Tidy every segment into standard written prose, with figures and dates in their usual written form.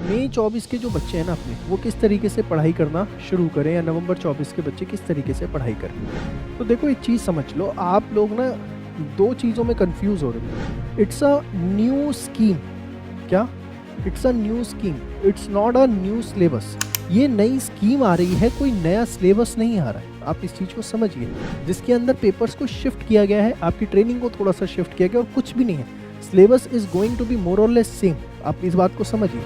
मई 24 के जो बच्चे हैं ना अपने, वो किस तरीके से पढ़ाई करना शुरू करें या नवंबर 24 के बच्चे किस तरीके से पढ़ाई करें। तो देखो एक चीज़ समझ लो, आप लोग ना दो चीज़ों में कंफ्यूज हो रहे हो। It's a new scheme. क्या? It's a new scheme, it's not a new syllabus. ये नई स्कीम आ रही है, कोई नया सिलेबस नहीं आ रहा है। आप इस चीज़ को समझिए, जिसके अंदर पेपर्स को शिफ्ट किया गया है, आपकी ट्रेनिंग को थोड़ा सा शिफ्ट किया गया और कुछ भी नहीं है। Syllabus is going to be more or less same. आप इस बात को समझिए।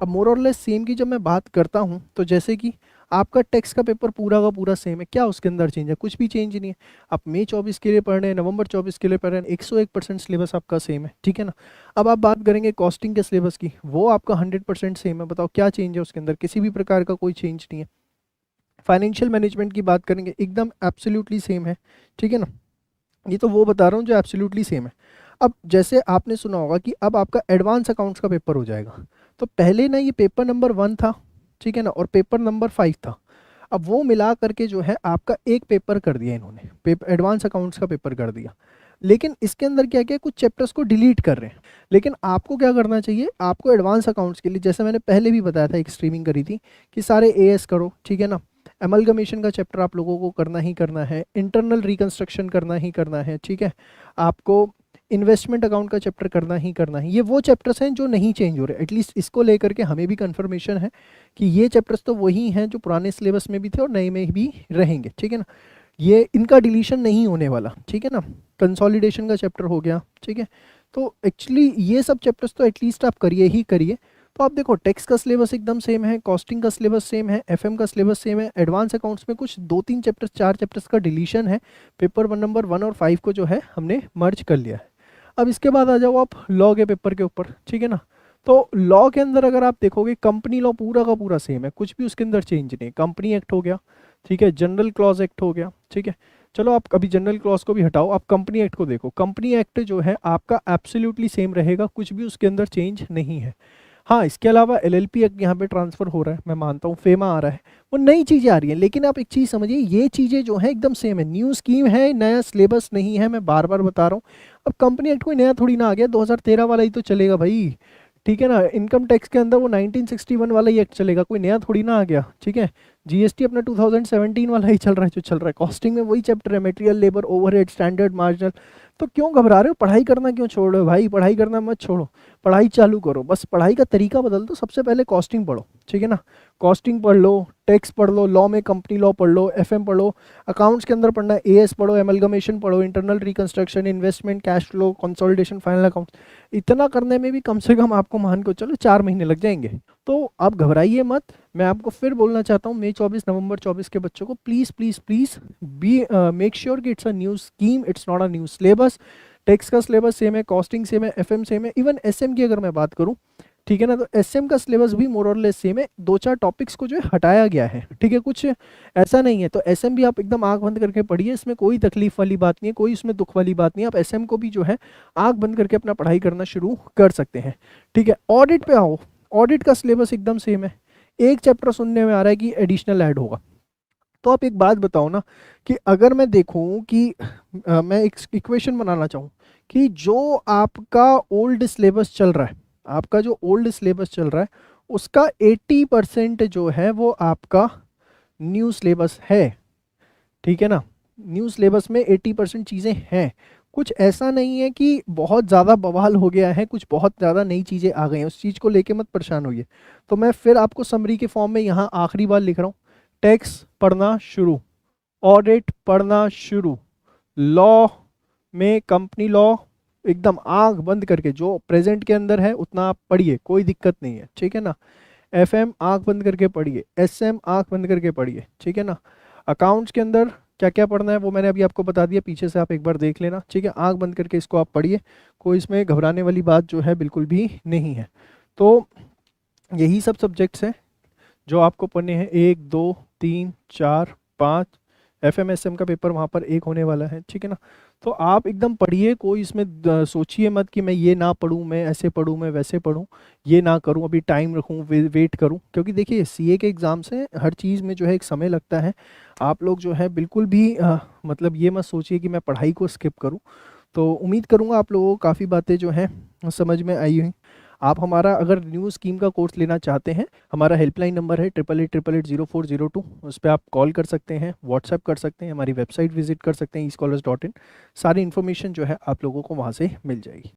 अब मोर और लेस सेम की जब मैं बात करता हूँ, तो जैसे कि आपका टेक्स्ट का पेपर पूरा का पूरा सेम है, क्या उसके अंदर चेंज है? कुछ भी चेंज नहीं है। आप मई 24 के लिए पढ़ रहे हैं, नवंबर 24 के लिए पढ़ रहे हैं, 101% सिलेबस आपका सेम है, ठीक है ना। अब आप बात करेंगे कॉस्टिंग के सिलेबस की, वो आपका 100% सेम है। बताओ क्या चेंज है उसके अंदर? किसी भी प्रकार का कोई चेंज नहीं है। फाइनेंशियल मैनेजमेंट की बात करेंगे, एकदम एब्सोल्युटली सेम है, ठीक है ना। ये तो वो बता रहा हूँ जो एब्सोल्युटली सेम है। अब जैसे आपने सुना होगा कि अब आपका एडवांस अकाउंट्स का पेपर हो जाएगा, तो पहले ना ये पेपर नंबर 1 था, ठीक है ना, और पेपर नंबर 5 था। अब वो मिला करके जो है आपका एक पेपर कर दिया इन्होंने, पेपर एडवांस अकाउंट्स का पेपर कर दिया। लेकिन इसके अंदर क्या क्या कुछ चैप्टर्स को डिलीट कर रहे हैं। लेकिन आपको क्या करना चाहिए, आपको एडवांस अकाउंट्स के लिए, जैसे मैंने पहले भी बताया था, एक स्ट्रीमिंग करी थी कि सारे एएस करो, ठीक है ना। एमलगमेशन का चैप्टर आप लोगों को करना ही करना है, इंटरनल रिकंस्ट्रक्शन करना ही करना है, ठीक है। आपको इन्वेस्टमेंट अकाउंट का चैप्टर करना ही करना है। ये वो चैप्टर्स हैं जो नहीं चेंज हो रहे, एटलीस्ट इसको लेकर के हमें भी कंफर्मेशन है कि ये चैप्टर्स तो वही हैं जो पुराने सिलेबस में भी थे और नए में भी रहेंगे, ठीक है ना। ये इनका डिलीशन नहीं होने वाला, ठीक है ना। कंसोलिडेशन का चैप्टर हो गया, ठीक है। तो एक्चुअली ये सब चैप्टर्स तो एटलीस्ट आप करिए ही करिए। तो आप देखो टेक्स्ट का सिलेबस एकदम सेम है, कॉस्टिंग का सिलेबस सेम है, एफएम का सिलेबस सेम है, एडवांस अकाउंट्स में कुछ 2-3 चैप्टर्स 4 चैप्टर्स का डिलीशन है। पेपर 1 नंबर 1 और 5 को जो है हमने मर्ज कर लिया है। अब इसके बाद आ जाओ आप लॉ के पेपर के ऊपर, ठीक है ना। तो लॉ के अंदर अगर आप देखोगे, कंपनी लॉ पूरा का पूरा सेम है, कुछ भी उसके अंदर चेंज नहीं है। कंपनी एक्ट हो गया, ठीक है, जनरल क्लॉज एक्ट हो गया, ठीक है। चलो आप अभी जनरल क्लॉज को भी हटाओ, आप कंपनी एक्ट को देखो। कंपनी एक्ट जो है आपका एब्सोल्युटली सेम रहेगा, कुछ भी उसके अंदर चेंज नहीं है। हाँ, इसके अलावा एलएलपी एक्ट यहाँ पे ट्रांसफर हो रहा है, मैं मानता हूँ, फेमा आ रहा है, वो नई चीज़ें आ रही हैं। लेकिन आप एक चीज़ समझिए, ये चीज़ें जो है एकदम सेम है, न्यू स्कीम है, नया सिलेबस नहीं है, मैं बार बार बता रहा हूँ। अब कंपनी एक्ट कोई नया थोड़ी ना आ गया, 2013 वाला ही तो चलेगा भाई, ठीक है ना। इनकम टैक्स के अंदर वो 1961 वाला ही एक्ट चलेगा, कोई नया थोड़ी ना आ गया, ठीक है। जीएसटी अपना 2017 वाला ही चल रहा है जो चल रहा है। कॉस्टिंग में वही चैप्टर है, material, labour, overhead, standard, marginal. तो क्यों घबरा रहे हो? पढ़ाई करना क्यों छोड़ रहे हो भाई? पढ़ाई करना मत छोड़ो, पढ़ाई चालू करो। बस पढ़ाई का तरीका बदल दो। सबसे पहले कॉस्टिंग पढ़ो, ठीक है ना। कॉस्टिंग पढ़ लो, टैक्स पढ़ लो, लॉ में कंपनी लॉ पढ़ लो, एफएम पढ़ो, अकाउंट्स के अंदर पढ़ना है एएस पढ़ो, एमलगमेशन पढ़ो, internal reconstruction, investment, cash flow, consolidation, final account. इतना करने में भी कम से कम आपको मान के चलो 4 महीने लग जाएंगे। तो आप घबराइए मत। मैं आपको फिर बोलना चाहता हूँ, मई 24 नवंबर 24 के बच्चों को please please please be make sure कि it's a new scheme, it's not a new syllabus. Tax का सिलेबस सेम है, कॉस्टिंग सेम है, एफएम सेम है, इवन एसएम की अगर मैं बात करूँ, ठीक है ना, तो एसएम का सिलेबस भी मोर और लेस सेम है। 2-4 टॉपिक्स को जो है हटाया गया है, ठीक है, कुछ ऐसा नहीं है। तो एसएम भी आप एकदम आंख बंद करके पढ़िए, इसमें कोई तकलीफ वाली बात नहीं है, कोई इसमें दुख वाली बात नहीं है। आप एसएम को भी जो है आंख बंद करके अपना पढ़ाई करना शुरू कर सकते हैं, ठीक है। ऑडिट पे आओ, ऑडिट का सिलेबस एकदम सेम है। एक चैप्टर सुनने में आ रहा है कि एडिशनल ऐड होगा। तो आप एक बात बताओ ना, कि अगर मैं देखूं कि मैं एक इक्वेशन बनाना चाहूँ कि जो आपका ओल्ड सिलेबस चल रहा है, आपका जो ओल्ड सिलेबस चल रहा है, उसका 80% जो है वो आपका न्यू सिलेबस है, ठीक है ना। न्यू सिलेबस में 80% चीज़ें हैं। कुछ ऐसा नहीं है कि बहुत ज़्यादा बवाल हो गया है, कुछ बहुत ज़्यादा नई चीज़ें आ गई हैं, उस चीज़ को लेके मत परेशान होइए। तो मैं फिर आपको समरी के फॉर्म में यहाँ आखिरी बार लिख रहा हूँ, टैक्स पढ़ना शुरू, ऑडिट पढ़ना शुरू, लॉ में कंपनी लॉ एकदम आंख बंद करके जो प्रेजेंट के अंदर है उतना आप पढ़िए, कोई दिक्कत नहीं है, ठीक है ना। एफएम आंख बंद करके पढ़िए, एसएम आंख बंद करके पढ़िए, ठीक है ना। अकाउंट्स के अंदर क्या क्या पढ़ना है वो मैंने अभी आपको बता दिया, पीछे से आप एक बार देख लेना, ठीक है। आंख बंद करके इसको आप पढ़िए, कोई इसमें घबराने वाली बात जो है बिल्कुल भी नहीं है। तो यही सब सब्जेक्ट्स हैं जो आपको पढ़ने हैं, 1 2 3 4 5, FMSM का पेपर वहाँ पर एक होने वाला है, ठीक है ना। तो आप एकदम पढ़िए, कोई इसमें सोचिए मत कि मैं ये ना पढूं, मैं ऐसे पढूं, मैं वैसे पढूं, ये ना करूं, अभी टाइम रखूं, वेट करूं, क्योंकि देखिए सीए के एग्ज़ाम से हर चीज़ में जो है एक समय लगता है। आप लोग जो है बिल्कुल भी मतलब ये मत सोचिए कि मैं पढ़ाई को स्किप करूं। तो उम्मीद करूंगा आप लोगों को काफ़ी बातें जो हैं समझ में आई हुई। आप हमारा अगर न्यू स्कीम का कोर्स लेना चाहते हैं, हमारा हेल्पलाइन नंबर है 8888880402, उस पर आप कॉल कर सकते हैं, व्हाट्सएप कर सकते हैं, हमारी वेबसाइट विजिट कर सकते हैं escholars.in। सारी इन्फॉर्मेशन जो है आप लोगों को वहाँ से मिल जाएगी।